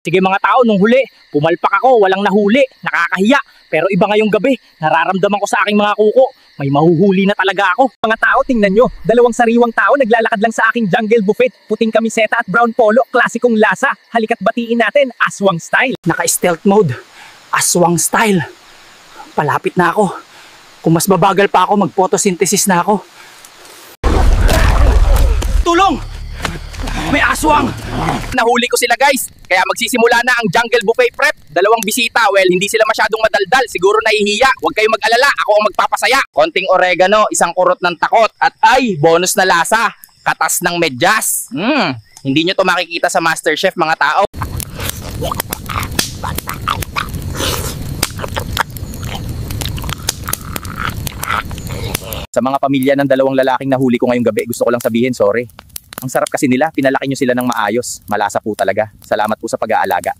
Sige mga tao, nung huli, pumalpak ako, walang nahuli, nakakahiya. Pero iba ngayong gabi, nararamdaman ko sa aking mga kuko, may mahuhuli na talaga ako. Mga tao, tingnan nyo, dalawang sariwang tao naglalakad lang sa aking jungle buffet. Puting kamiseta at brown polo, klasikong lasa. Halika't batiin natin, aswang style. Naka-stealth mode, aswang style. Palapit na ako. Kung mas babagal pa ako, mag-photosynthesis na ako. Tulong! May aswang! Nahuli ko sila guys, kaya magsisimula na ang jungle buffet prep. Dalawang bisita, well hindi sila masyadong madaldal, siguro nahihiya. Huwag kayong mag-alala, ako ang magpapasaya. Konting oregano, isang kurot ng takot, at ay, bonus na lasa, katas ng medyas. Hindi nyo to makikita sa MasterChef mga tao. Sa mga pamilya ng dalawang lalaking nahuli ko ngayong gabi, gusto ko lang sabihin sorry. Ang sarap kasi nila, pinalaki nyo sila ng maayos. Malasa po talaga. Salamat po sa pag-aalaga.